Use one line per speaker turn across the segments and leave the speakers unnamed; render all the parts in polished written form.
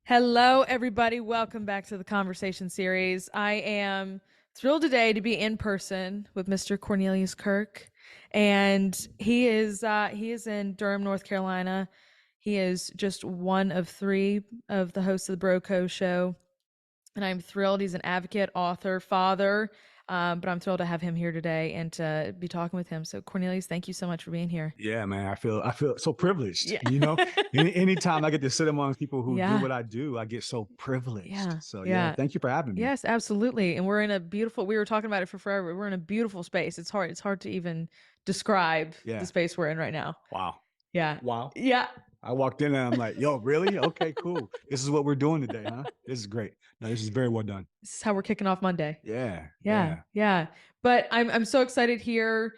Hello, everybody. Welcome back to the conversation series. I am thrilled today to be in person with Mr. Cornelius Kirk, and he is in Durham, North Carolina. He is just one of three of the hosts of the Broco Show, and I'm thrilled. He's an advocate, author, father, but I'm thrilled to have him here today and to be talking with him. So, Cornelius, thank you so much for being here.
Yeah, man, I feel so privileged.
Yeah.
Anytime I get to sit amongst people who do
Yeah.
what I do, I get so privileged.
Yeah.
So yeah,
Yeah.
thank you for having me.
Yes, absolutely. And we're in a beautiful, we were talking about it for forever. We're in a beautiful space. It's hard to even describe the
Yeah.
space we're in right now.
Wow.
Yeah.
Wow.
Yeah.
I walked in and I'm like, yo, really? Okay, cool. This is what we're doing today, huh? This is great. No, this is very well done.
This is how we're kicking off Monday.
Yeah.
Yeah.
Yeah.
Yeah. But I'm so excited here.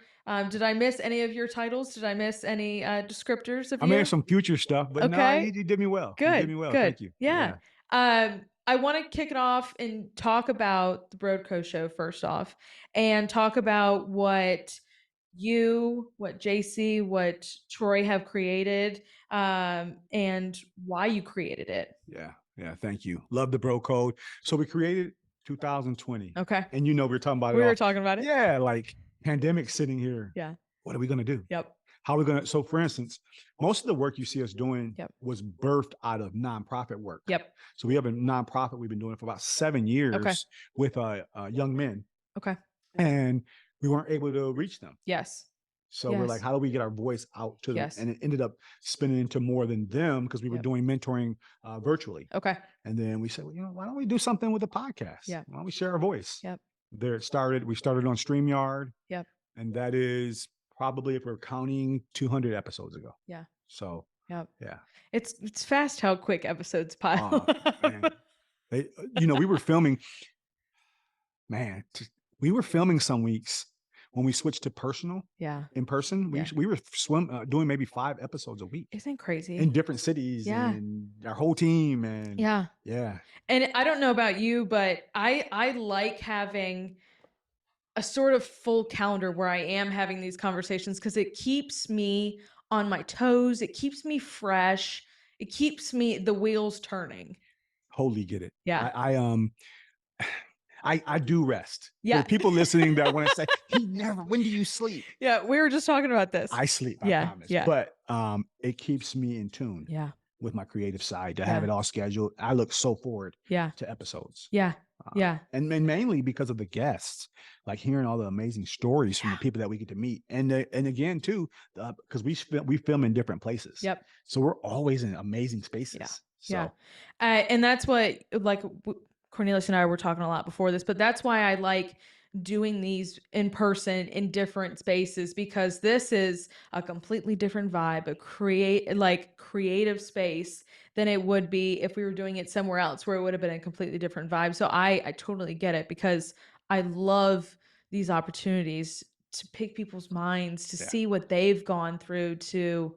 Did I miss any of your titles? Did I miss any descriptors of
I may have
you?
some future stuff, but no,
Okay.
you did me well. You did
Good.
me well.
Good.
Thank you.
Yeah.
Yeah.
I want to kick it off and talk about the Broadco show first off, and talk about what you, what JC, what Troy have created, and why you created it.
Yeah. Yeah. Thank you. Love the bro code. So we created 2020.
Okay.
And we're talking about it
We were
all.
talking about it.
Yeah, like pandemic sitting here.
Yeah.
What are we gonna do?
Yep.
How are we gonna so for instance, most of the work you see us doing
Yep.
was birthed out of nonprofit work.
Yep.
So we have a nonprofit we've been doing for about 7
Okay.
years with young men,
Okay.
and we weren't able to reach them.
Yes.
So we're like,
Yes.
how do we get our voice out to them?
Yes.
And it ended up spinning into more than them because we were
Yep.
doing mentoring virtually.
Okay.
And then we said, well, why don't we do something with a podcast?
Yep.
Why don't we share our voice?
Yep.
We started on StreamYard,
Yep.
and that is probably, if we're counting, 200 episodes ago.
Yeah.
So
Yep.
yeah.
It's fast how quick episodes pile.
Man. We were filming, man, we were filming some weeks when we switched to personal
Yeah.
in person.
Yeah.
We were doing maybe 5 episodes a week
Isn't it crazy?
in different cities
Yeah.
and our whole team. And
Yeah.
yeah,
And I don't know about you, but I like having a sort of full calendar where I am having these conversations because it keeps me on my toes. It keeps me fresh. It keeps me the wheels turning.
wholly get it.
Yeah.
I do rest. For
Yeah.
the people listening that want to say, he never, when do you sleep?
Yeah. We were just talking about this.
I sleep, I
Yeah.
promise.
Yeah.
But it keeps me in tune
Yeah.
with my creative side to
Yeah.
have it all scheduled. I look so forward
Yeah.
to episodes.
Yeah. Yeah.
And mainly because of the guests, like hearing all the amazing stories from the
Yeah.
people that we get to meet, and again too, because we film in different places,
Yep.
so we're always in amazing
Yeah.
spaces.
Yeah.
So
And that's what, like, Cornelius and I were talking a lot before this, but that's why I like doing these in person in different spaces, because this is a completely different vibe, a creative space than it would be if we were doing it somewhere else where it would have been a completely different vibe. So I totally get it, because I love these opportunities to pick people's minds, to
yeah,
see what they've gone through, to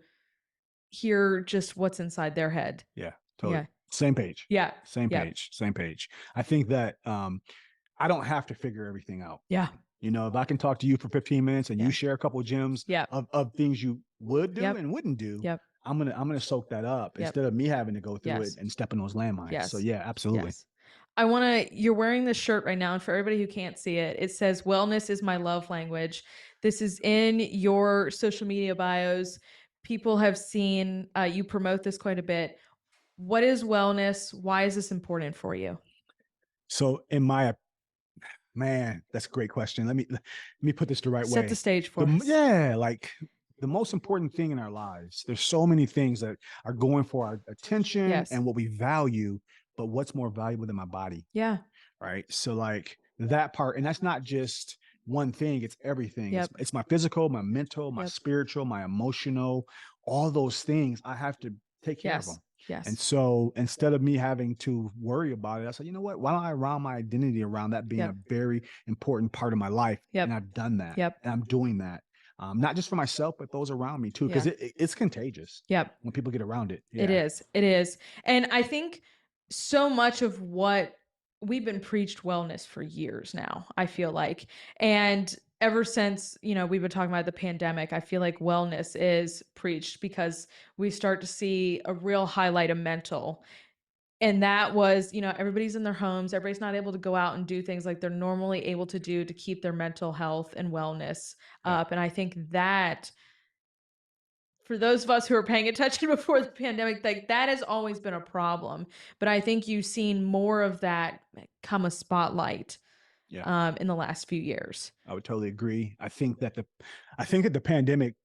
hear just what's inside their head.
yeah,
Yeah.
totally. Same page,
Yeah.
same
Yeah.
page, same page. I think that I don't have to figure everything out.
Yeah.
If I can talk to you for 15 minutes and
Yeah.
you share a couple of gems
Yeah.
of things you would do
Yep.
and wouldn't do,
Yep.
I'm gonna soak that up
Yep.
instead of me having to go through it
Yes.
and step in those landmines. So
Yes.
yeah, absolutely.
Yes. You're wearing this shirt right now, and for everybody who can't see it, it says wellness is my love language. This is in your social media bios. People have seen you promote this quite a bit. What is wellness? Why is this important for you?
So man, that's a great question. Let me put this the right
Set
way.
the stage for us.
Yeah, like the most important thing in our lives. There's so many things that are going for our attention
Yes.
and what we value, but what's more valuable than my body,
Yeah.
right? So like that part, and that's not just one thing, it's everything.
Yep.
It's my physical, my mental, my
Yep.
spiritual, my emotional, all those things I have to take care of them.
Yes. Yes.
And so instead of me having to worry about it, I said, you know what? Why don't I round my identity around that being
Yep.
a very important part of my life?
Yep.
And I've done that.
Yep.
And I'm doing that. Not just for myself, but those around me too, because
Yeah.
it's contagious
Yep.
when people get around it.
It
Yeah.
is. It is. And I think so much of what we've been preached wellness for years now, I feel like. And ever since, we've been talking about the pandemic, I feel like wellness is preached because we start to see a real highlight of mental. And that was, everybody's in their homes, everybody's not able to go out and do things like they're normally able to do to keep their mental health and wellness
Yeah.
up. And I think that for those of us who were paying attention before the pandemic, like that has always been a problem. But I think you've seen more of that come a spotlight
Yeah.
in the last few years.
I would totally agree. I think that the pandemic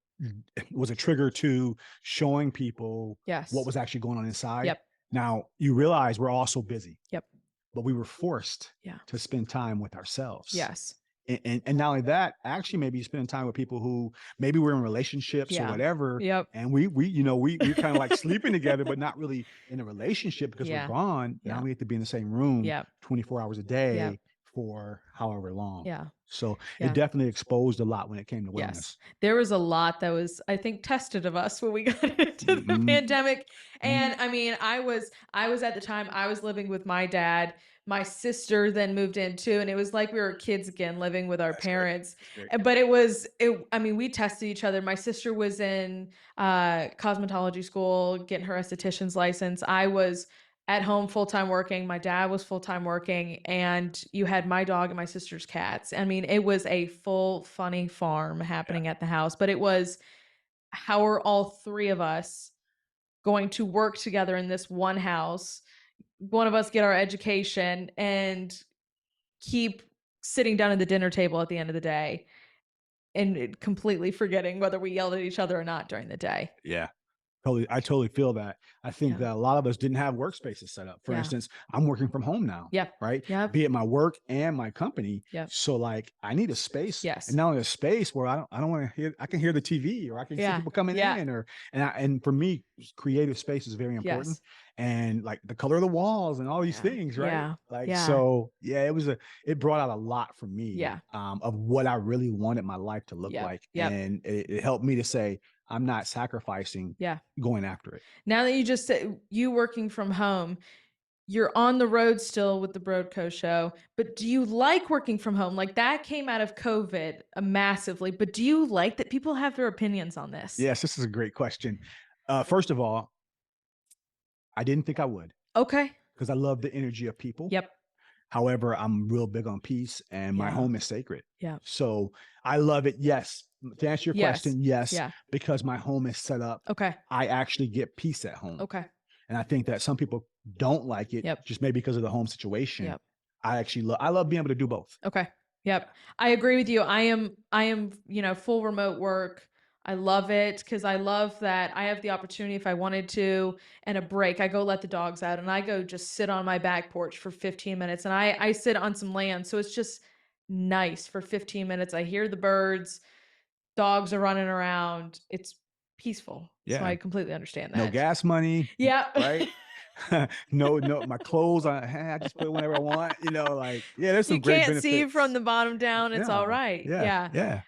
was a trigger to showing people what
Yes.
was actually going on inside.
Yep.
Now you realize we're all so busy,
Yep.
but we were forced
Yeah.
to spend time with ourselves.
Yes.
And not only that, actually maybe spending time with people who maybe we're in relationships or
Yeah.
whatever.
Yep.
And we're kind of like sleeping together, but not really in a relationship because we're
Yeah.
gone. Now
Yeah.
we have to be in the same room
Yep.
24 hours a
Yep.
day for however long.
Yeah.
So it
Yeah.
definitely exposed a lot when it came to
Yes.
wellness.
There was a lot that was, I think, tested of us when we got into the
Mhm,
pandemic.
mhm.
And I mean, I was at the time I was living with my dad. My sister then moved in too, and it was like we were kids again living with our
That's great.
parents.
That's great.
But I mean, we tested each other. My sister was in cosmetology school, getting her esthetician's license. I was at home full time working. My dad was full time working, and you had my dog and my sister's cats. I mean, it was a full funny farm
Yeah,
happening at the house, but it was how are all three of us going to work together in this one house? One of us get our education and keep sitting down at the dinner table at the end of the day and completely forgetting whether we yelled at each other or not during the day.
yeah. I totally feel that. I think
Yeah.
that a lot of us didn't have workspaces set up. For
Yeah.
instance, I'm working from home now,
Yep.
right?
Yep.
Be it my work and my company.
Yep.
So like I need a space, and
Yes.
not only a space where I don't want to hear, I can hear the TV or I can see
Yeah.
people coming
Yeah.
in and for me, creative space is very important.
Yes.
And like the color of the walls and all these
Yeah.
things, right?
Yeah.
Like
Yeah.
so yeah, it brought out a lot for me
Yeah.
of what I really wanted my life to look
Yep.
like.
Yep.
And it helped me to say, I'm not sacrificing
Yeah.
going after it.
Now that you just said you working from home, you're on the road still with the Broadco show, but do you like working from home? Like that came out of COVID massively, but do you like that people have their opinions on this?
Yes, this is a great question. First of all, I didn't think I would
Okay.
because I love the energy of people.
Yep.
However, I'm real big on peace and my
Yeah.
home is sacred.
Yeah.
So I love it. Yes. To answer your
Yes.
question, yes,
Yeah.
because my home is set up,
Okay.
I actually get peace at home.
Okay.
And I think that some people don't like it
Yep.
just maybe because of the home situation.
Yep.
I love being able to do both.
Okay. Yep. I agree with you. I am, full remote work. I love it because I love that I have the opportunity if I wanted to and a break. I go let the dogs out and I go just sit on my back porch for 15 minutes and I sit on some land. So it's just nice for 15 minutes. I hear the birds, dogs are running around. It's peaceful. So
Yeah.
I completely understand
No
that.
gas money,
Yeah.
right? No, my clothes, I just put whenever I want, like, yeah, there's some
You
great
can't see from
benefits.
the bottom down. It's all
Yeah,
right.
yeah,
Yeah.
yeah,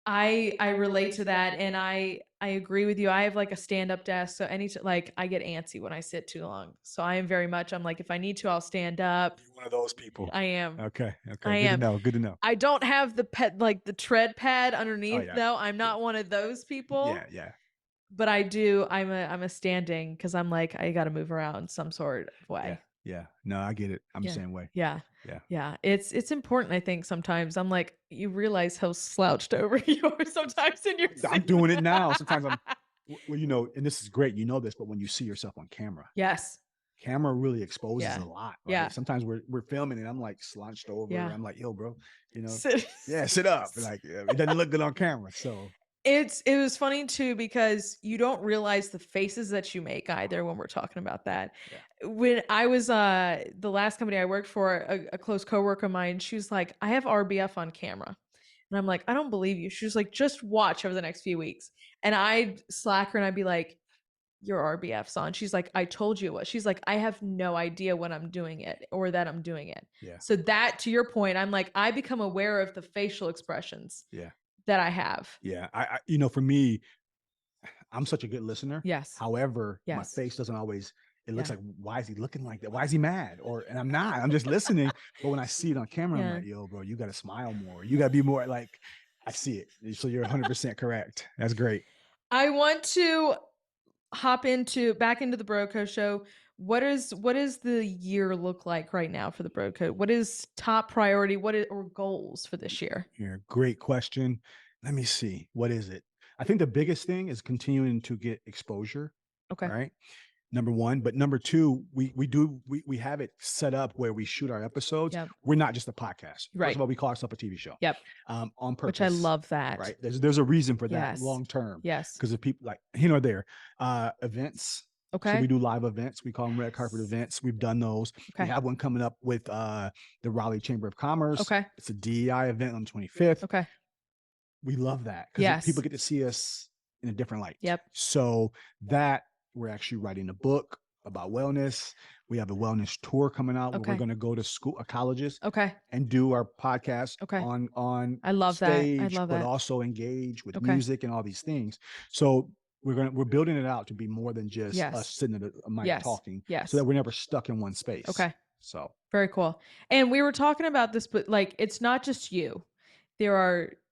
I I relate to that and I agree with you. I have like a stand-up desk, so like I get antsy when I sit too long. So I am very much I'm like if I need to I'll stand up.
you're one of those people.
I am.
Okay, okay,
I
good to
am.
know, good to know.
I don't have the tread pad
Oh,
underneath
yeah,
though. I'm
yeah,
not one of those people,
yeah, yeah,
but I do I'm a standing cuz I'm like I got to move around some sort of
yeah,
way.
yeah. No, I get it. I'm the
Yeah.
same way.
Yeah.
Yeah.
Yeah. It's important I think sometimes. I'm like you realize how slouched over you are sometimes in your
I'm
seat.
doing it now. Sometimes well, and this is great, this, but when you see yourself on camera,
Yes.
camera really exposes
Yeah.
a lot, right?
Yeah.
Sometimes we're filming and I'm like slouched over.
Yeah.
I'm like, yo, bro,
Sit
yeah, sit up. Like it doesn't look good on camera. So
it was funny too because you don't realize the faces that you make either when we're talking about that.
yeah,
When I was the last company I worked for, a close coworker of mine, she was like, I have RBF on camera. And I'm like, I don't believe you. She was like, just watch over the next few weeks. And I'd slack her and I'd be like, your RBF's on. She's like, I told you what. She's like, I have no idea when I'm doing it or that I'm doing it.
yeah,
So that to your point, I'm like, I become aware of the facial expressions
yeah,
that I have.
yeah. For me, I'm such a good listener.
Yes.
However, my
Yes.
face doesn't always. It looks
Yeah.
like, why is he looking like that? Why is he mad? And I'm not. I'm just listening. But when I see it on camera, I'm
Yeah.
like, yo, bro, you got to smile more. You got to be more like. I see it. So you're 100% correct. That's great.
I want to hop back into the Broco show. what is the year look like right now for the Bro Code? What is top priority? Or goals for this year?
Yeah, great question. Let me see. What is it? I think the biggest thing is continuing to get exposure,
Okay.
right? Number one, but number two, we have it set up where we shoot our episodes.
Yep.
We're not just a podcast. First
Right.
of all, we call ourselves a TV show,
Yep.
on
Which I
purpose,
love that.
right? There's a reason for that
Yes.
long term,
Yes.
because if people like here or there, events. So
Okay.
we do live events. We call them red carpet
Yes.
events. We've done those. We
Okay.
have one coming up with the Raleigh Chamber of Commerce.
Okay.
It's a DEI event on the 25th.
Okay.
We love that because people
Yes.
get to see us in a different light.
Yep.
So that we're actually writing a book about wellness. We have a wellness tour coming out where we're
Okay.
going to go to school, colleges,
Okay.
and do our podcast
Okay.
on
I love that. I
stage,
love
but
that.
also engage with
Okay.
music and all these things. So we're building it out to be more than just
Yes.
us sitting at a mic
Yes.
talking,
Yes.
so that we're never stuck in one space.
Okay.
So
Very cool. And we were talking about this, but like, it's not just you.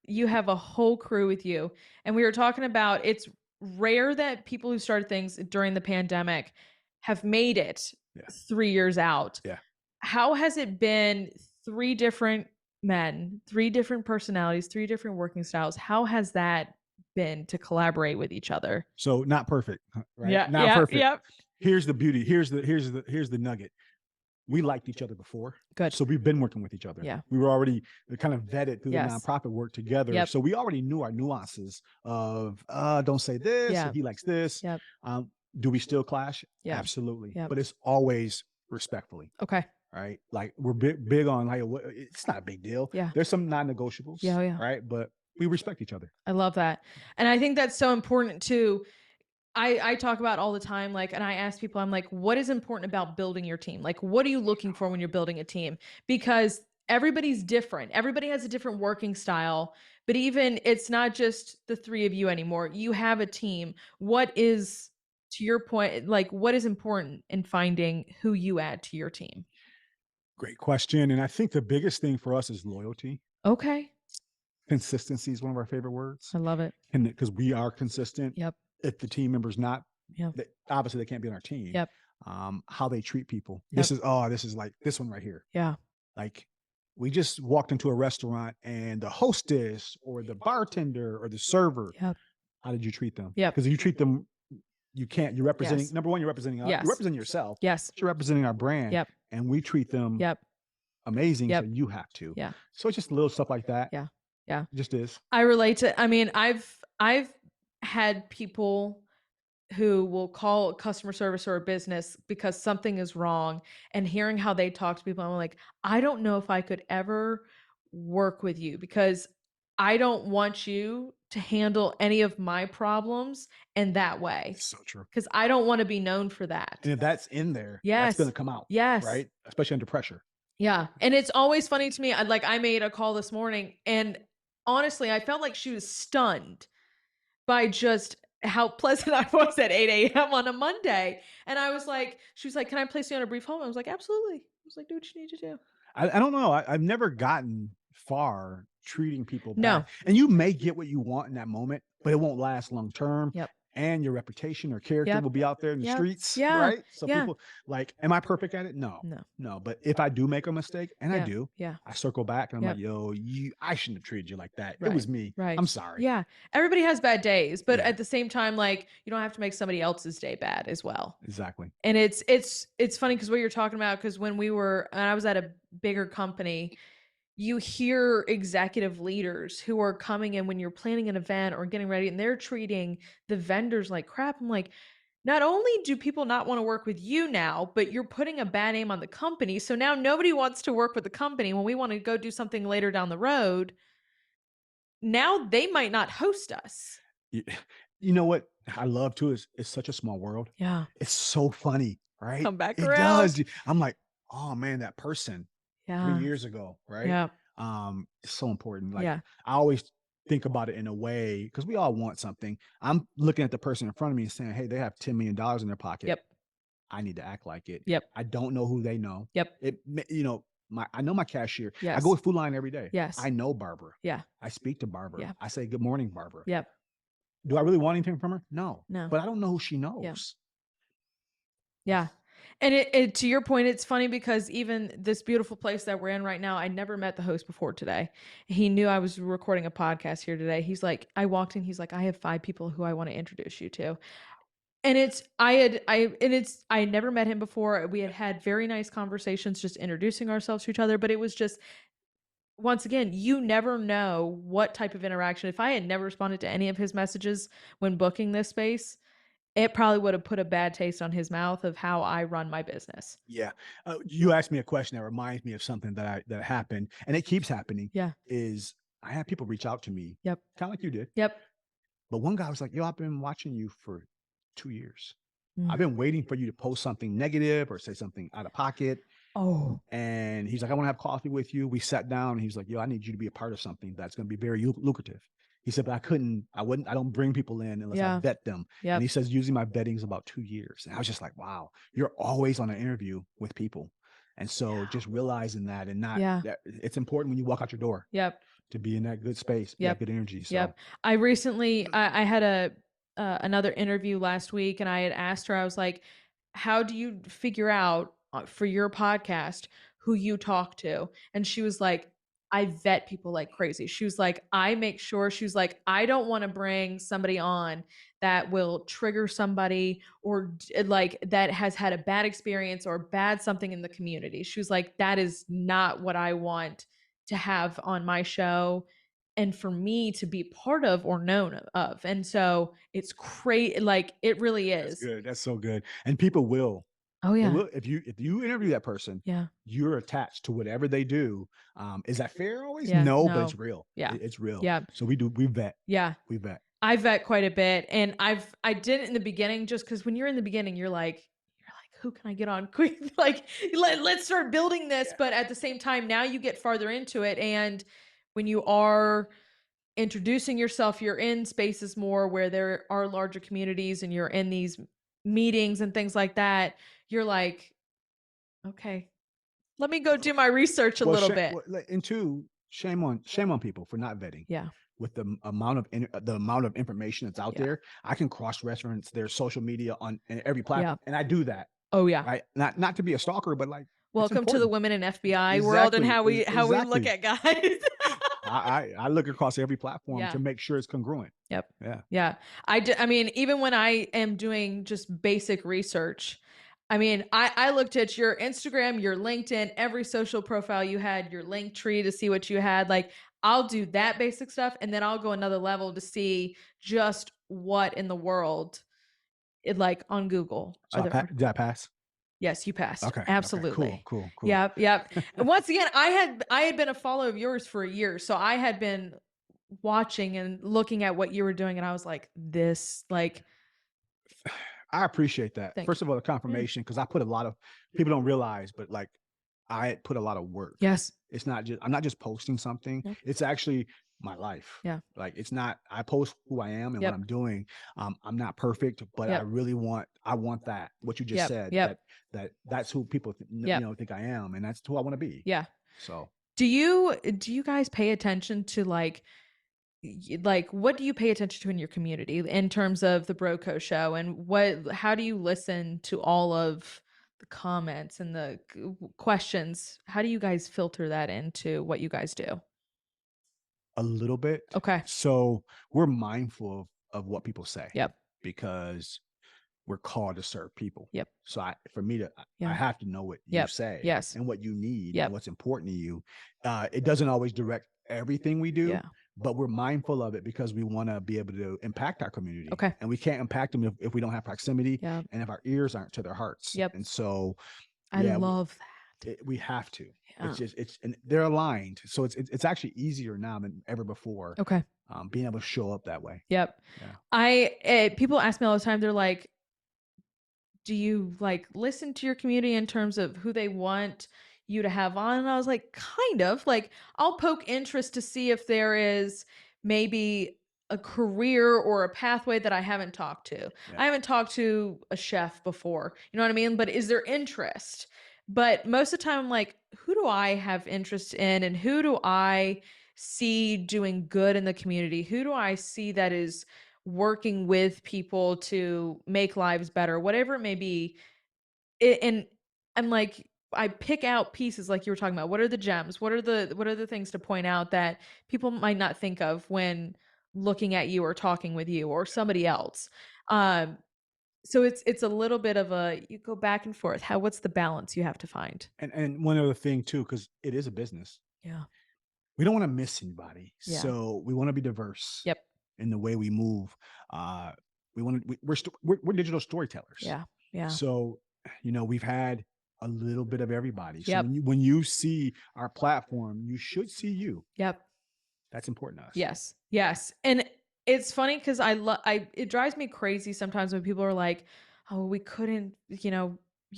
You have a whole crew with you. And we were talking about it's rare that people who started things during the pandemic have made it
Yeah.
3 years out.
Yeah.
How has it been? 3 different men, 3 different personalities, 3 different working styles. How has that been to collaborate with each other?
So not perfect, right?
Yeah.
Not
Yeah.
perfect.
Yep.
Here's the beauty. Here's the nugget. We liked each other before.
Good.
So we've been working with each other.
Yeah.
We were already kind of vetted through
Yes.
the nonprofit work together.
Yep.
So we already knew our nuances of don't say this,
Yeah.
or he likes this.
Yep.
Do we still clash?
Yeah.
Absolutely.
Yep.
But it's always respectfully.
Okay.
Right. Like we're big on like it's not a big deal.
Yeah.
There's some non-negotiables.
Yeah, yeah.
Right. But we respect each other.
I love that. And I think that's so important too. I talk about all the time, like, and I ask people, I'm like, what is important about building your team? Like, what are you looking for when you're building a team? Because everybody's different. Everybody has a different working style, but even it's not just the 3 of you anymore. You have a team. What is, to your point, like, what is important in finding who you add to your team?
Great question. And I think the biggest thing for us is loyalty.
Okay.
Consistency is one of our favorite words.
I love it.
And because we are consistent.
Yep.
If the team member's not,
Yep.
obviously they can't be on our team.
Yep.
How they treat people.
Yep.
This is like this one right here.
Yeah.
Like we just walked into a restaurant and the hostess or the bartender or the server.
Yep.
How did you treat them?
Yep.
Because if you treat them, you're representing,
Yes.
number one, you're representing us,
Yes.
you're representing yourself.
Yes.
But you're representing our brand.
Yep.
And we treat them
Yep.
amazing.
Yep.
So you have to.
Yeah.
So it's just little stuff like that.
Yeah. Yeah.
It just is.
I relate to, I mean, I've had people who will call customer service or a business because something is wrong, and hearing how they talk to people, I'm like, I don't know if I could ever work with you because I don't want you to handle any of my problems in that way.
So true.
Because I don't want to be known for that.
And if that's in there,
Yes.
that's going to come out.
Yes.
Right. Especially under pressure.
Yeah. And it's always funny to me. I made a call this morning, and honestly, I felt like she was stunned by just how pleasant I was at 8 a.m. on a Monday. And she was like, can I place you on a brief hold? I was like, absolutely. I was like, do what you need to do.
I don't know. I've never gotten far treating people
No.
bad. And you may get what you want in that moment, but it won't last long term.
Yep.
And your reputation or character
Yep.
will be out there in the
Yep.
streets.
Yeah.
Right. So
Yeah.
people like, am I perfect at it? No. No. But if I do make a mistake, and I do,
Yeah.
I circle back and I'm
Yep.
like, yo, I shouldn't have treated you like that.
Right.
It was me.
Right.
I'm sorry.
Yeah. Everybody has bad days, but
Yeah.
at the same time, like, you don't have to make somebody else's day bad as well.
Exactly.
And it's funny because what you're talking about, because when I was at a bigger company, you hear executive leaders who are coming in when you're planning an event or getting ready, and they're treating the vendors like crap. I'm like, not only do people not want to work with you now, but you're putting a bad name on the company. So now nobody wants to work with the company when we want to go do something later down the road. Now they might not host us.
You know what I love too is it's such a small world.
Yeah.
It's so funny, right?
Come back
it
around.
does. I'm like, oh man, that person
Yeah.
3 years ago, right?
Yeah.
It's so important. Like
Yeah.
I always think about it in a way because we all want something. I'm looking at the person in front of me and saying, hey, they have $10 million in their pocket.
Yep.
I need to act like it.
Yep.
I don't know who they know.
Yep.
I know my cashier.
Yes.
I go with Food Line every day.
Yes.
I know Barbara.
Yeah.
I speak to Barbara.
Yeah.
I say, good morning, Barbara.
Yep.
Do I really want anything from her? No.
No.
But I don't know who she knows.
Yeah. And it to your point, it's funny because even this beautiful place that we're in right now, I never met the host before today. He knew I was recording a podcast here today. He's like, I walked in, he's like, I have 5 people who I want to introduce you to. And I had never met him before. We had had very nice conversations just introducing ourselves to each other, but it was just, once again, you never know what type of interaction. If I had never responded to any of his messages when booking this space, it probably would have put a bad taste on his mouth of how I run my business.
Yeah. You asked me a question that reminds me of something that happened, and it keeps happening.
Yeah.
Is I had people reach out to me,
Yep.
kind of like you did,
Yep.
but one guy was like, "Yo, I've been watching you for 2 years.
Mm.
I've been waiting for you to post something negative or say something out of pocket."
Oh,
And he's like, "I want to have coffee with you." We sat down, and he's like, "Yo, I need you to be a part of something that's going to be very lucrative." He said, "But I don't bring people in unless I
yeah.
vet them." And
Yep.
he says, "Usually my vetting is about 2 years." And I was just like, "Wow, you're always on an interview with people." And so just realizing that, and not
Yeah.
that, it's important when you walk out your door
Yep.
to be in that good space, be that
Yep.
good energy. So
Yep. I recently I had a another interview last week, and I had asked her, I was like, how do you figure out for your podcast who you talk to? And she was like, I vet people like crazy. She was like, I make sure, she was like, I don't want to bring somebody on that will trigger somebody or like that has had a bad experience or bad something in the community. She was like, that is not what I want to have on my show and for me to be part of or known of. And so it's crazy. Like it really
that's
is.
good. That's so good. And people will.
Oh
They
yeah.
will, if you interview that person,
Yeah.
you're attached to whatever they do. Is that fair always?
Yeah.
No, but it's
No.
real.
Yeah.
It's real.
Yeah.
So we vet.
Yeah.
We vet.
I vet quite a bit. And I did it in the beginning just because when you're in the beginning, you're like, who can I get on quick? Like, let's start building this.
Yeah.
But at the same time, now you get farther into it. And when you are introducing yourself, you're in spaces more where there are larger communities and you're in these meetings and things like that. You're like, okay, let me go do my research a
Well,
little bit.
and two, shame on people for not vetting.
Yeah.
With the amount of information that's out
Yeah.
there, I can cross reference their social media on in every
Yeah.
platform, and I do that.
Oh yeah.
Right? Not to be a stalker, but like it's
Welcome to the
important.
women in FBI world and
Exactly.
how we look
Exactly.
at guys.
I look across every platform
Yeah.
to make sure it's congruent.
Yep.
Yeah.
Yeah. I mean, even when I am doing just basic research, I mean, I looked at your Instagram, your LinkedIn, every social profile you had, your link tree to see what you had. Like, I'll do that basic stuff. And then I'll go another level to see just what in the world it like on Google
So
are there
did I
articles.
pass?
Yes, you passed.
Okay. Okay. Cool.
Absolutely.
Cool. Cool.
Yep. Yep. And once again, I had been a follower of yours for a year. So I had been watching and looking at what you were doing, and I was like, this, like,
I appreciate that.
thank
First
you.
of all, the
Mm.
confirmation, because I put a lot of people don't realize, but like I put a lot of work.
Yes.
It's not just I'm not just posting something.
Yep.
It's actually my life.
Yeah.
Like it's not I post who I am and what
Yep.
I'm doing. I'm not perfect, but
Yep.
I want that what you just
Yep.
said
Yep.
that's who people
Yep.
think I am, and that's who I want to be.
Yeah.
So
Do you guys pay attention to like what do you pay attention to in your community in terms of the Broco show, and how do you listen to all of the comments and the questions? How do you guys filter that into what you guys do?
a little bit.
Okay.
So we're mindful of what people say
Yep.
because we're called to serve people.
Yep.
So for me to, I
Yeah.
have to know what you
Yep.
say
Yes.
and what you need and
Yep.
what's important to you. It doesn't always direct everything we do,
Yeah.
but we're mindful of it because we want to be able to impact our community.
Okay.
And we can't impact them if we don't have proximity
Yep.
and if our ears aren't to their hearts.
Yep.
And so,
I
yeah,
love that.
we have to.
Yeah.
And they're aligned. So it's actually easier now than ever before.
Okay.
Being able to show up that way.
Yep.
Yeah.
People ask me all the time, they're like, do you like listen to your community in terms of who they want you to have on? And I was like, kind of. Like, I'll poke interest to see if there is maybe a career or a pathway that I haven't talked to.
Yeah.
I haven't talked to a chef before. You know what I mean? But is there interest? But most of the time I'm like, who do I have interest in, and who do I see doing good in the community? Who do I see that is working with people to make lives better, whatever it may be. And I'm like, I pick out pieces like you were talking about. What are the gems? What are the things to point out that people might not think of when looking at you or talking with you or somebody else? Um, so it's a little bit of a you go back and forth. What's the balance you have to find?
And one other thing too, because it is a business,
Yeah.
we don't want to miss anybody.
Yeah.
So we want to be diverse
Yep.
in the way we move. Uh, we want to, we're digital storytellers.
Yeah. Yeah.
So, we've had a little bit of everybody. So
Yep.
when you see our platform, you should see you.
Yep.
That's important to us.
Yes. Yes. And it's funny because it drives me crazy sometimes when people are like, oh, we couldn't, you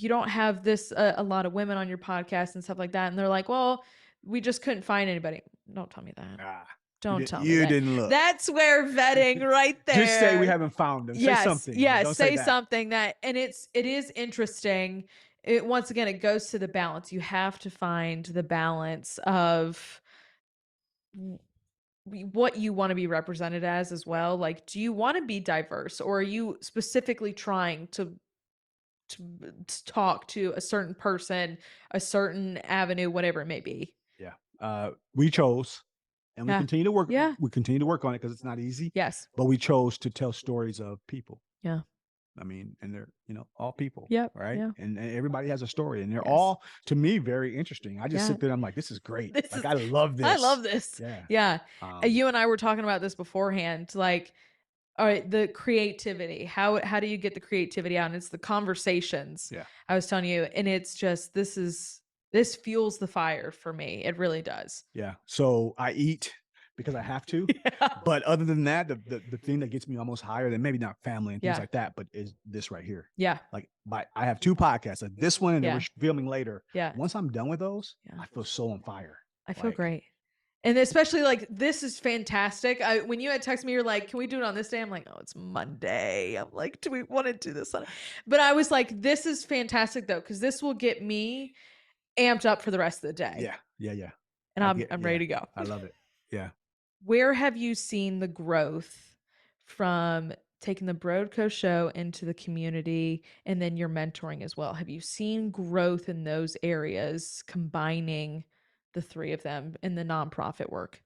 don't have this, a lot of women on your podcast and stuff like that. And they're like, well, we just couldn't find anybody. Don't tell me that.
Ah,
Don't tell me
you
that.
didn't look.
That's where vetting right
Just say we
there.
haven't found them. Say
Yes.
something, but
Yes.
don't say
Say
that.
something and it is interesting. Once again, it goes to the balance. You have to find the balance of what you want to be represented as well. Like, do you want to be diverse, or are you specifically trying to talk to a certain person, a certain avenue, whatever it may be?
Yeah. We chose, and we
Yeah.
continue to work.
Yeah.
We continue to work on it because it's not easy.
Yes.
But we chose to tell stories of people.
Yeah.
I mean, and they're all people,
Yep.
right?
Yeah.
And everybody has a story, and they're
Yes.
all to me very interesting. I just
Yeah.
sit there, and I'm like, this is great.
This
Like
is
I love
I
this.
love this.
Yeah.
Yeah.
Um,
You and I were talking about this beforehand. Like, all right, the creativity. How do you get the creativity out? And it's the conversations.
yeah.
I was telling you, and it's just this fuels the fire for me. It really does.
Yeah. So I eat because I have to.
Yeah.
But other than that, the thing that gets me almost higher than maybe not family and things
Yeah.
like that, but is this right here.
Yeah.
Like I have two podcasts, like this one and then
Yeah.
we're filming later.
Yeah.
Once I'm done with those,
Yeah.
I feel so on fire.
I feel
Like,
great. And especially like this is fantastic. When you had texted me, you're like, "Can we do it on this day?" I'm like, "Oh, it's Monday." I'm like, "Do we want to do this on?" But I was like, "This is fantastic though, because this will get me amped up for the rest of the day,
yeah, yeah, yeah.
and I'm ready
Yeah.
to go."
I love it. Yeah.
Where have you seen the growth from taking the Broadco show into the community and then your mentoring as well? Have you seen growth in those areas combining the three of them in the nonprofit work?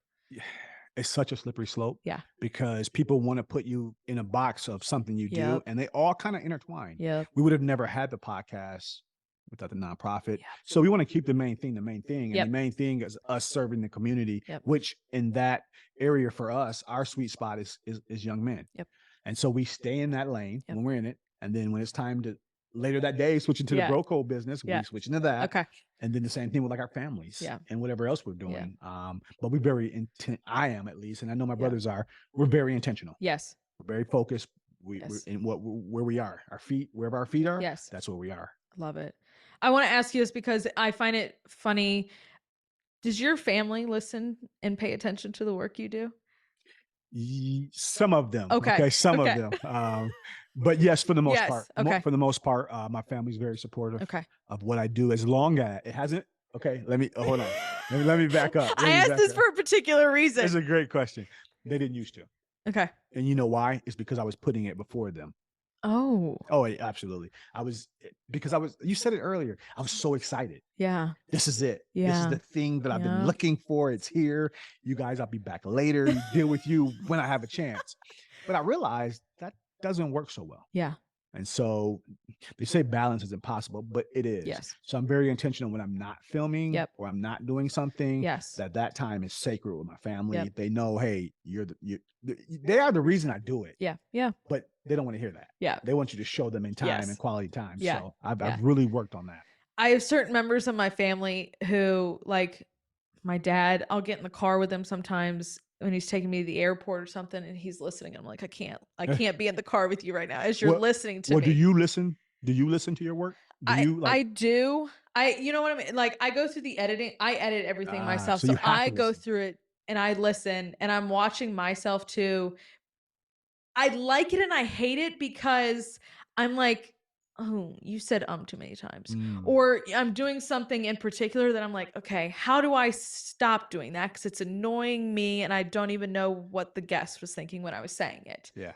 It's such a slippery slope
Yeah.
because people want to put you in a box of something you do,
Yep.
and they all kind of intertwine.
Yep.
We would have never had the podcast without the nonprofit.
Yep.
So we want to keep the main thing, and
Yep.
the main thing is us serving the community,
Yep.
which in that area for us, our sweet spot is young men.
Yep.
And so we stay in that lane
Yep.
when we're in it, and then when it's time to later that day switch into the
Yeah.
broco business,
Yeah.
we switch into that.
Okay.
And then the same thing with like our families
Yeah.
and whatever else we're
Yeah.
doing. But we're very intent. I am at least, and I know my
Yeah.
brothers are. We're very intentional.
Yes.
We're very focused. We're
Yes.
in where we are. Our feet, wherever our feet are.
Yes.
That's where we are.
Love it. I want to ask you this because I find it funny. Does your family listen and pay attention to the work you do?
Some of them.
Okay.
Okay. Some
Okay.
of them. But yes, for the most
Yes.
part.
Okay.
For the most part, my family's very supportive
Okay.
of what I do, as long as it hasn't. Okay. Let me hold on. Let me back up.
I asked this for a particular reason.
It's a great question. They didn't used to.
Okay.
And you know why? It's because I was putting it before them.
Oh.
Oh, yeah, absolutely. You said it earlier. I was so excited.
Yeah.
This is it. This is
Yeah.
the thing that I've been
Yeah.
looking for. It's here. You guys, I'll be back later. Deal with you when I have a chance. But I realized that doesn't work so well.
Yeah.
And so they say balance is impossible, but it is.
Yes.
So I'm very intentional when I'm not filming
Yep.
or I'm not doing something.
Yes.
That time is sacred with my family.
Yep.
They know, hey, they are the reason I do it.
Yeah. Yeah.
But they don't want to hear that.
Yeah.
They want you to show them in time
Yes.
and quality time.
Yeah.
So
Yeah.
I've really worked on that.
I have certain members of my family who, like my dad, I'll get in the car with him sometimes when he's taking me to the airport or something and he's listening. I'm like, I can't be in the car with you right now as you're
Well-
listening to
Well,
me.
do you listen? Do you listen to your work? Do you like?
I do. You know what I mean? Like I go through the editing. I edit everything myself.
so
So
you have
I
to
go
listen.
through it and I listen and I'm watching myself too. I like it and I hate it because I'm like, oh, you said too many times.
Mm,
Or I'm doing something in particular that I'm like, okay, how do I stop doing that? Because it's annoying me and I don't even know what the guest was thinking when I was saying it.
yeah.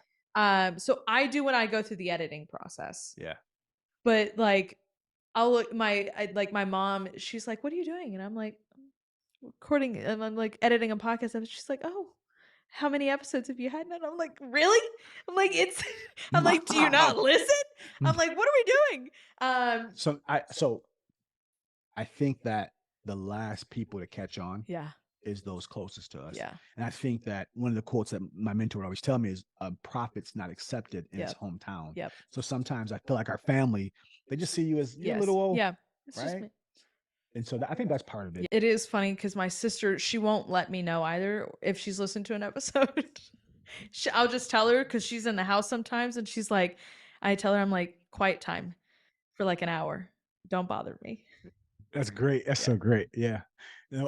So I do when I go through the editing process.
Yeah.
But like I'll look like my mom, she's like, "What are you doing?" And I'm like, recording, and I'm like editing a podcast, and she's like, "Oh, how many episodes have you had?" And I'm like, "Really?" I'm like, "It's." I'm like, "Do you not listen?" I'm like, "What are we doing?"
So I think that the last people to catch on
Yeah,
is those closest to us.
yeah,
And I think that one of the quotes that my mentor would always tell me is a prophet's not accepted in his
yep,
hometown.
yep,
So sometimes I feel like our family, they just see you as you're a
yes,
little old,
yeah. It's just
right?
me.
And so I think that's part of
Yeah,
it.
it is funny because my sister, she won't let me know either if she's listened to an episode. I'll just tell her because she's in the house sometimes, and she's like, I tell her, I'm like, quiet time for like an hour. Don't bother me.
That's great. That's
Yeah.
so great. Yeah.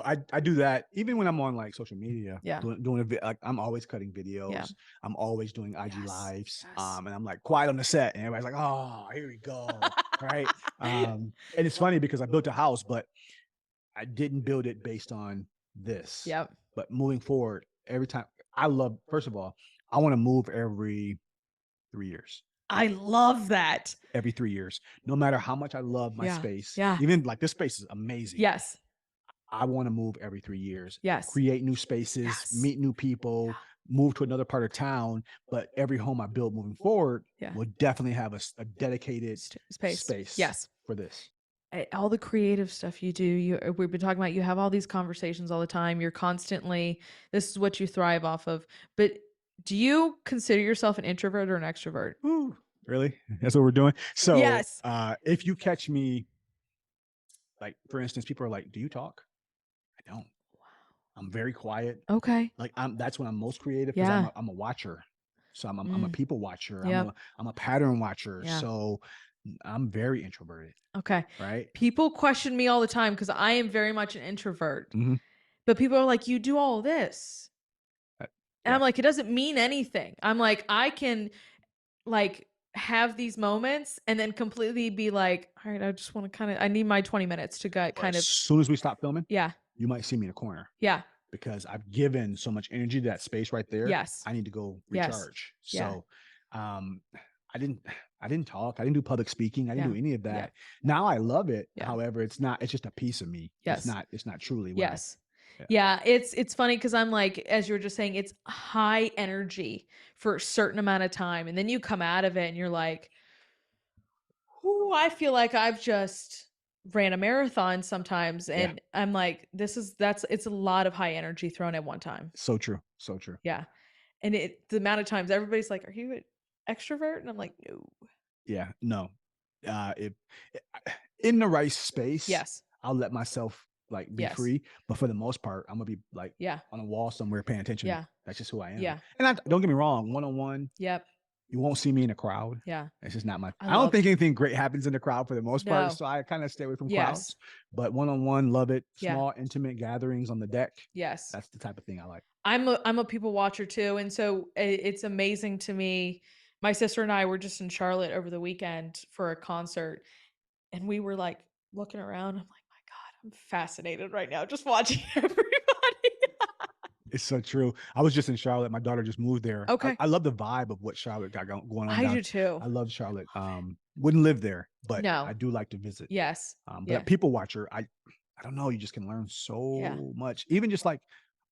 I do that even when I'm on like social media
Yeah.
doing like I'm always cutting
Yeah.
videos. I'm always doing IG
Yes.
lives.
Yes.
And I'm like quiet on the set and everybody's like, "Oh, here we go." Right? And it's funny because I built a house, but I didn't build it based on this.
Yep.
But moving forward, every time I love first of all, I want to move every 3 years.
I love that.
Every 3 years. No matter how much I love my
Yeah.
space,
Yeah.
even like this space is amazing.
Yes.
I want to move every 3 years,
Yes.
create new spaces,
Yes.
meet new people,
Yeah.
move to another part of town, but every home I build moving forward
Yeah.
will definitely have a dedicated
Space.
space
Yes.
for this.
All the creative stuff you do, we've been talking about, you have all these conversations all the time, you're constantly, this is what you thrive off of. But do you consider yourself an introvert or an extrovert?
Ooh, really? That's what we're doing? So,
Yes.
if you catch me like, for instance, people are like, "Do you talk?" I don't. I'm very quiet.
Okay.
Like, that's when I'm most creative because 'cause
Yeah.
I'm a watcher. So I'm a
Mm.
people watcher.
Yep.
I'm a pattern watcher.
Yeah.
So I'm very introverted,
Okay.
right?
People question me all the time because I am very much an introvert.
Mhm.
But people are like, "You do all this."
Uh,
And I'm
yeah.
like, "It doesn't mean anything." I'm like, I can like have these moments and then completely be like, "All right, I just want to kind of, I need my 20 minutes to get
Or
kind
as
of."
soon as we stop filming,
Yeah.
you might see me in a corner
Yeah.
because I've given so much energy to that space right there.
Yes.
I need to go
Yes.
recharge.
Yeah.
So, um, I didn't I didn't talk. I didn't do public speaking. I didn't
Yeah.
do any of
Yeah.
that. Now I love it.
Yeah.
However, it's just a piece of me.
Yes.
It's not truly what I
Yes.
yeah.
Yeah, it's funny because 'cause I'm like, as you were just saying, it's high energy for a certain amount of time, and then you come out of it and you're like, "Ooh, I feel like I've just ran a marathon sometimes,"
Yeah.
and I'm like, that's it's a lot of high energy thrown at one time.
So true. So true.
Yeah, and the amount of times everybody's like, "Are you an extrovert?" And I'm like, "No."
Yeah. No. If in the right space,
Yes.
I'll let myself like be
Yes.
free. But for the most part, I'm gonna be like
Yeah.
on a wall somewhere paying attention.
Yeah.
That's just who I am.
Yeah.
And don't get me wrong, one on one,
Yep.
you won't see me in a crowd.
Yeah.
It's just not my.
I
I don't
love.
think anything great happens in the crowd for the most part,
No.
so I kind of stay away from
Yes.
crowds. But one on one, love it.
Yeah.
Small, intimate gatherings on the deck.
Yes.
That's the type of thing I like.
I'm a people watcher too, and so it's amazing to me. My sister and I were just in Charlotte over the weekend for a concert, and we were like looking around. I'm like, my God, I'm fascinated right now just watching everybody.
It's so true. I was just in Charlotte. My daughter just moved there.
Okay,
I love the vibe of what Charlotte got going on
I
down.
do too.
I love Charlotte. Wouldn't live there, but I
No,
do like to visit.
yes,
But a
yeah,
people watcher, I don't know. You just can learn
yeah,
so much. Even just like,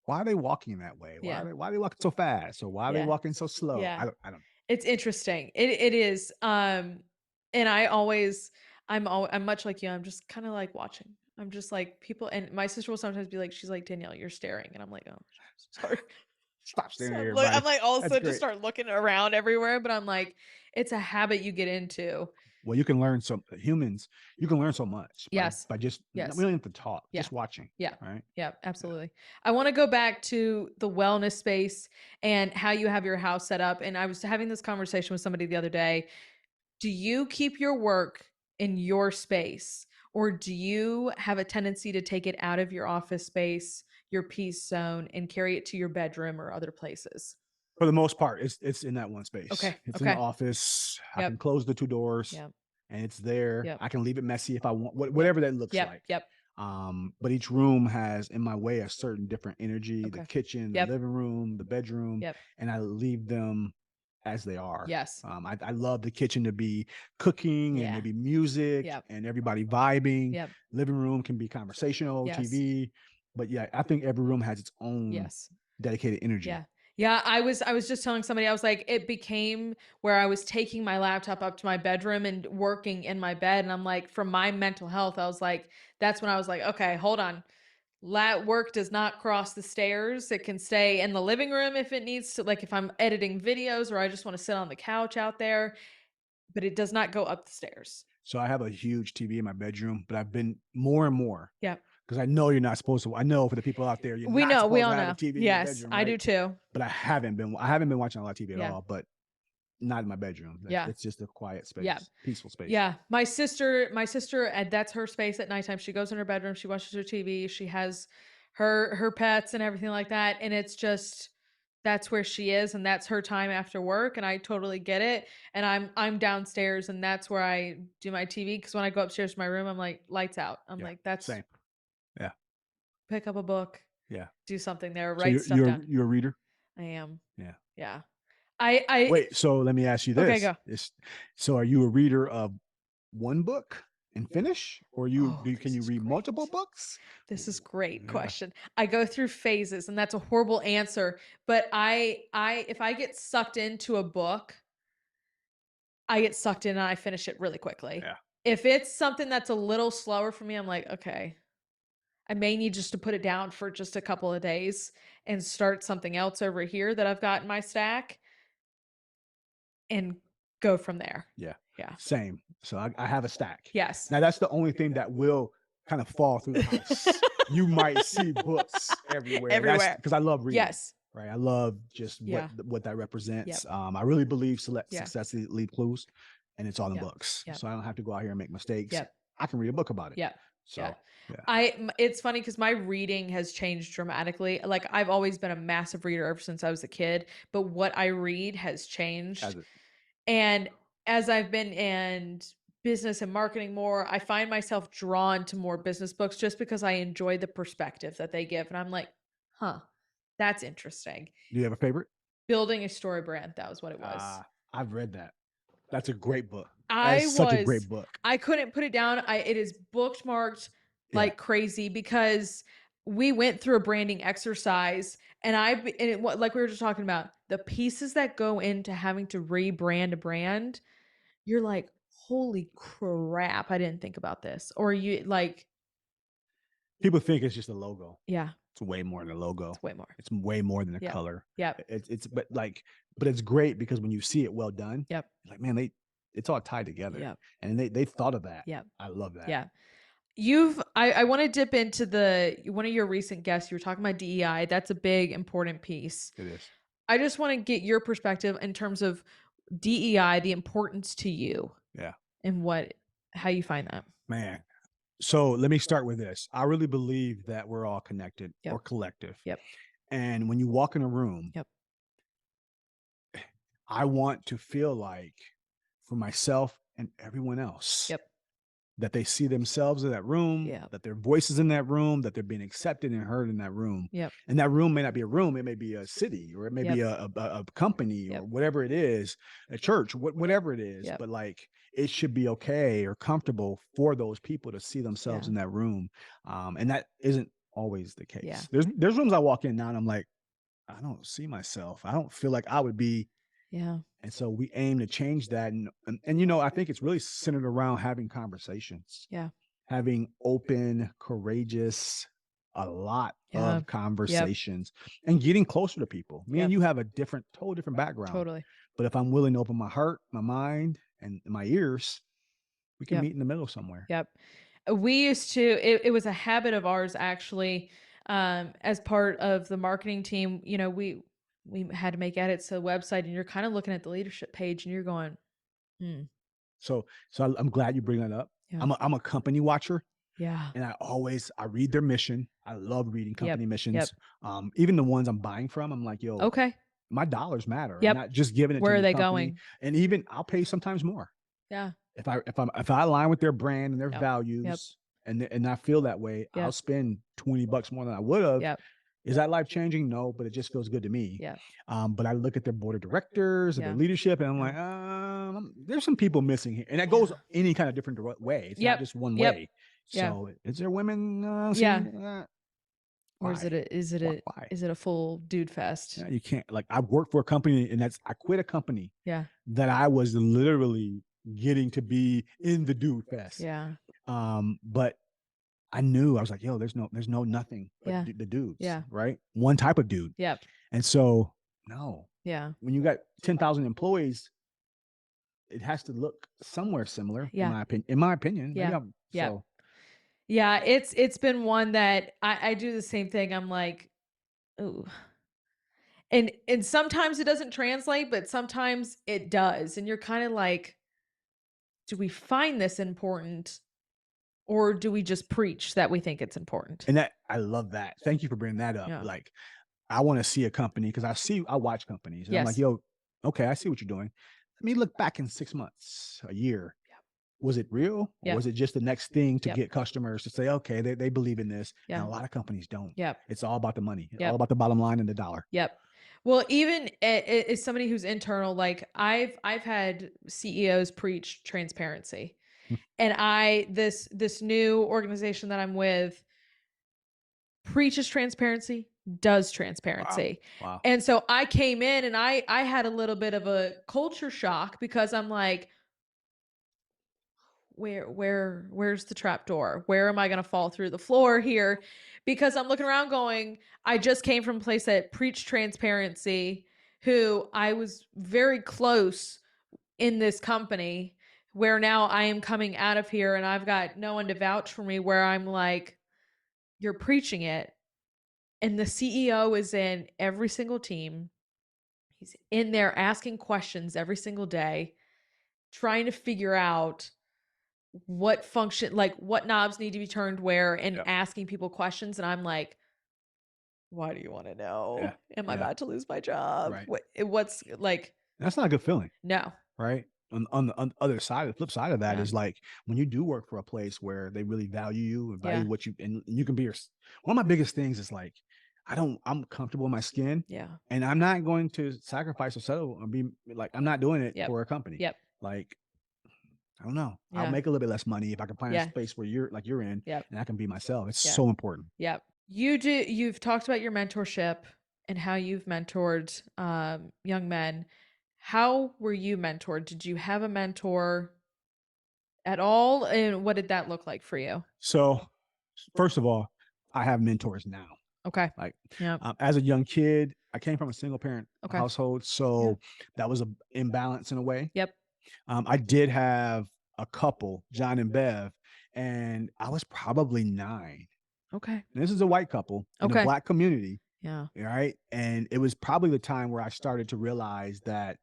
why are they walking that way?
yeah,
Why are they walking so fast? Or why are they
yeah,
walking so slow?
yeah.
I don't.
It's interesting. It is. And I always, I'm much like you. I'm just kind of like watching. I'm just like people, and my sister will sometimes be like, she's like, Danielle, you're staring, and I'm like, oh, sorry.
Stop
So
staring at everybody.
I'm like
That's
also just
great.
start looking around everywhere, but I'm like, it's a habit you get into.
Well, you can learn some humans. You can learn so much
Yes.
by just we
Yes.
don't have to talk,
Yeah.
just watching.
Yeah.
Right?
Yeah,
Yeah.
absolutely. I want to go back to the wellness space and how you have your house set up. And I was having this conversation with somebody the other day. Do you keep your work in your space, or do you have a tendency to take it out of your office space, your peace zone, and carry it to your bedroom or other places?
For the most part, it's in that one space.
Okay.
It's in the
Okay.
office. I can
Yep.
close the 2 doors,
Yep.
and it's there.
Yep.
I can leave it messy if I want,
Yep.
whatever that looks
Yep.
like.
Yep.
But each room has in my way a certain different energy, the
Okay.
kitchen, the
Yep.
living room, the bedroom,
Yep.
and I leave them as they are.
Yes.
I love the kitchen to be cooking and
Yeah.
maybe music
Yep.
and everybody vibing.
Yep.
Living room can be conversational,
Yes.
TV. But yeah, I think every room has its own
Yes.
dedicated energy.
Yeah. Yeah, I was just telling somebody, I was like, it became where I was taking my laptop up to my bedroom and working in my bed. And I'm like, for my mental health, I was like, that's when I was like, okay, hold on. Work does not cross the stairs. It can stay in the living room if it needs to, like if I'm editing videos or I just want to sit on the couch out there, but it does not go up the stairs.
So I have a huge TV in my bedroom, but I've been more and more
Yep.
because I know you're not supposed to. I know for the people out there, you're
We
not
know, we
supposed to
all
have a
know.
TV in your
Yes,
bedroom,
I do
right?
too.
But I haven't been watching a lot of TV at
Yeah.
all, but not in my bedroom.
Yeah.
It's just a quiet
Yeah.
space, peaceful space.
Yeah, my sister, and that's her space at nighttime. She goes in her bedroom, she watches her TV, she has her pets and everything like that, and it's just that's where she is, and that's her time after work, and I totally get it. And I'm downstairs, and that's where I do my TV because when I go upstairs to my room, I'm like lights out. I'm
Yeah,
like that's
same. Yeah,
pick up a book,
yeah.
do something there,
So
write stuff down.
you're a reader.
I am.
Yeah.
Yeah. I
Wait. So let me ask you
okay,
this:
go.
so are you a reader of one book and finish, or
Oh,
can
this
you
is
read multiple
great.
books?
This is great
Yeah.
question. I go through phases and that's a horrible answer, but I if I get sucked into a book, I get sucked in and I finish it really quickly.
Yeah.
If it's something that's a little slower for me, I'm like, okay, I may need just to put it down for just a couple of days and start something else over here that I've got in my stack and go from there.
Yeah.
Yeah.
Same. So I have a stack.
Yes.
Now that's the only thing that will kind of fall through the house. You might see books everywhere. That's
Everywhere.
because I love reading.
Yes.
Right. I love just
Yeah.
what that
Yep.
represents. I really believe
Yeah.
success lead clues, and it's all in
Yep.
books.
Yep.
So I don't have to go out here and make mistakes.
Yep.
I can read a book about it.
Yeah. Yeah.
So yeah.
It's funny because my reading has changed dramatically. Like I've always been a massive reader ever since I was a kid, but what I read has changed.
As it
And as I've been in business and marketing more, I find myself drawn to more business books just because I enjoy the perspective that they give. And I'm like, huh, that's interesting.
Do you have a favorite?
Building a story brand, that was what it was.
I've read that. That's a great book. That
I
is such a great
was
book.
I couldn't put it down. It is bookmarked
Yeah.
like crazy because we went through a branding exercise like we were just talking about, the pieces that go into having to rebrand a brand, you're like, "Holy crap, I didn't think about this." Or you like,
People think it's just a logo.
yeah,
It's way more than a logo.
it's way more.
It's way more than a
Yep.
color.
Yep.
But it's great because when you see it well done,
Yep.
like man, it's all tied together.
Yep.
And they thought of that.
Yep.
I love that.
Yeah. I want to dip into one of your recent guests. You were talking about DEI. That's a big, important piece.
It is.
I just want to get your perspective in terms of DEI, the importance to you.
Yeah.
And how you find that.
Man. So let me start with this. I really believe that we're all connected or collective.
Yep.
And when you walk in a room,
Yep.
I want to feel like for myself and everyone else.
Yep.
That they see themselves in that room,
Yeah.
that their voice is in that room, that they're being accepted and heard in that room.
Yep.
And that room may not be a room, it may be a city or it may be a company or whatever it is, a church, whatever it is. But like it should be okay or comfortable for those people to see themselves in that room. And that isn't always the case.
Yeah.
There's rooms I walk in now and I'm like, I don't see myself. I don't feel like I would be.
Yeah.
And so we aim to change that. And you know, I think it's really centered around having conversations.
Yeah.
Having open, courageous, a lot of conversations and getting closer to people. Me and you have a total different background.
Totally.
But if I'm willing to open my heart, my mind, and my ears, we can meet in the middle somewhere.
Yep. We used to, it was a habit of ours actually, as part of the marketing team, you know, we had to make edits to the website and you're kind of looking at the leadership page and you're going,
So I'm glad you bring that up.
Yeah.
I'm a company watcher.
Yeah.
And I read their mission. I love reading company missions.
Yep.
Even the ones I'm buying from, I'm like, yo,
Okay.
my dollars matter.
Yep.
I'm not just giving it
Where
to
are
the
they
company.
going?
And even I'll pay sometimes more.
Yeah.
If I align with their brand and their values and I feel that way, I'll spend $20 more than I would have Is that life changing? No, but it just feels good to me.
Yeah.
But I look at their board of directors and their
Yeah.
leadership, and I'm
Yeah.
like, there's some people missing here, and that goes
Yeah.
any kind of different way. It's not
Yep.
just one
Yep.
way.
Yeah.
So, is there women
Yeah.
seen?
Or is it
Why?
a is it a
Why?
is it a full dude fest?
Yeah, you can't. Like, I worked for a company, and I quit a company
Yeah.
that I was literally getting to be in the dude fest.
Yeah.
But I knew, I was like, yo, there's no nothing but
Yeah.
the dudes,
Yeah.
right? One type of dude.
Yep.
And so, no,
Yeah.
when you got 10,000 employees, it has to look somewhere similar, in
Yeah.
my opinion. In my opinion, maybe
Yeah.
I'm
Yep.
so.
Yeah, it's been one that I do the same thing. I'm like, ooh. And sometimes it doesn't translate, but sometimes it does. And you're kind of like, do we find this important or do we just preach that we think it's important?
And that I love that. Thank you for bringing that up.
Yeah.
Like, I want to see a company because I watch companies and I'm like,
Yes.
yo, okay, I see what you're doing. Let me look back in 6 months, a year.
Yep.
Was it real, or
Yep.
was it just the next thing to
Yep.
get customers to say, okay, they believe in this? And
Yeah.
a lot of companies don't.
Yep.
It's all about the money, all
Yep.
about the bottom line and the dollar.
Yep. Well, even as somebody who's internal, like I've had CEOs preach transparency. And this new organization that I'm with preaches transparency, does
Wow.
transparency.
Wow.
And so I came in and I had a little bit of a culture shock because I'm like, where's the trap door? Where am I going to fall through the floor here? Because I'm looking around going, I just came from a place that preached transparency, who I was very close in this company, where now I am coming out of here and I've got no one to vouch for me, where I'm like, you're preaching it. And the CEO is in every single team. He's in there asking questions every single day, trying to figure out what function, like what knobs need to be turned where, and
Yep.
asking people questions. And I'm like, why do you want to know?
Yeah.
Am I
Yeah.
about to lose my job?
Right.
What's like,
That's not a good feeling,
no.
right? On the other side, the flip side of that
Yeah.
is like when you do work for a place where they really value you and
Yeah.
value what you, and you can be one of my biggest things is like, I'm comfortable in my skin,
Yeah.
and I'm not going to sacrifice or settle or be like, I'm not doing it
Yep.
for a company.
Yep.
Like, I don't know. I'll
Yeah.
make a little bit less money if I can find a
Yeah.
space where you're in,
Yep.
and I can be myself. It's
Yeah.
so important.
Yep. You've talked about your mentorship and how you've mentored young men. How were you mentored? Did you have a mentor at all? And what did that look like for you?
So, first of all, I have mentors now.
Okay.
Like,
Yep.
as a young kid, I came from a single parent
Okay.
household, so that was a imbalance in a way.
Yep.
I did have a couple, John and Bev, and I was probably 9.
Okay.
And this is a white couple in a
Okay.
Black community,
Yeah.
right? And it was probably the time where I started to realize that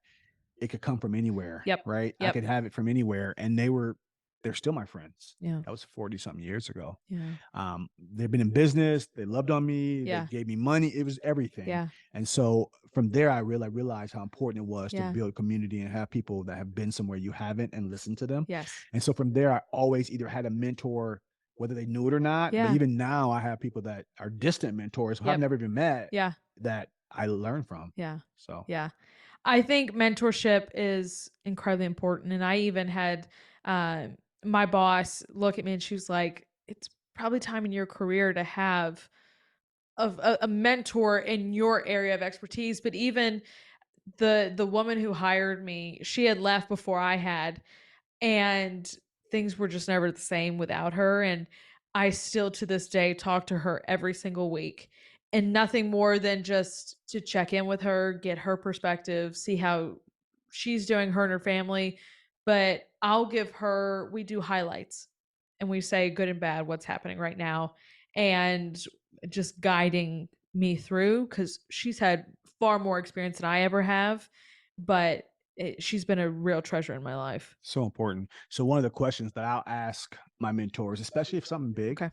it could come from anywhere,
Yep.
right? I
Yep.
could have it from anywhere, and they're still my friends.
Yeah.
That was 40 something years ago.
Yeah.
They've been in business. They loved on me. They
Yeah.
gave me money. It was everything.
Yeah.
And so from there, I really realized how important it was to
Yeah.
build a community and have people that have been somewhere you haven't and listen to them.
Yes.
And so from there, I always either had a mentor, whether they knew it or not. But
Yeah.
even now, I have people that are distant mentors who I've
Yep.
never even met
Yeah.
that I learn from.
Yeah.
So
Yeah. I think mentorship is incredibly important. And I even had my boss look at me and she was like, it's probably time in your career to have a mentor in your area of expertise. But even the woman who hired me, she had left before I had, and things were just never the same without her. And I still to this day talk to her every single week, and nothing more than just to check in with her, get her perspective, see how she's doing, her and her family. But I'll give her, we do highlights and we say good and bad, what's happening right now, and just guiding me through, because she's had far more experience than I ever have. But she's been a real treasure in my life.
so important. So one of the questions that I'll ask my mentors, especially if something big,
Okay.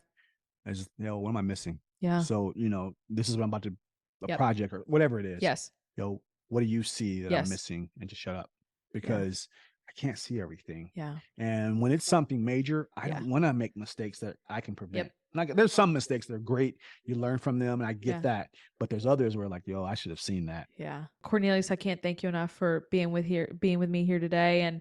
is, what am I missing?
Yeah.
So, this is what I'm about to, a
Yep.
project or whatever it is.
Yes.
What do you see that I'm
Yes.
missing? And just shut up, because I can't see everything.
Yeah.
And when it's something major, I
Yeah.
don't want to make mistakes that I can
Yep.
prevent. like there's some mistakes that are great. You learn from them, and I get
Yeah.
that. But there's others where like, yo, I should have seen that.
Yeah. Cornelius, I can't thank you enough for being with me here today. And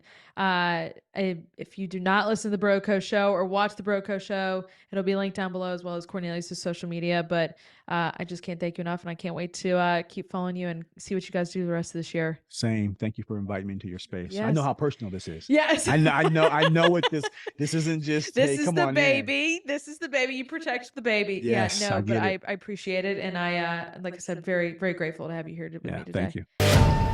if you do not listen to the Broco Show or watch the Broco Show, it'll be linked down below, as well as Cornelius's social media. But I just can't thank you enough, and I can't wait to keep following you and see what you guys do the rest of this year.
Same. Thank you for inviting me into your space.
Yes.
I know how personal this is.
Yes.
I know what this isn't just,
this
hey,
is
come
the
on
baby.
in.
You protect the baby.
Yes,
Yeah, no,
I
but
get it.
I appreciate it. And I like I said, very, very grateful to have you here with me today.
Thank you.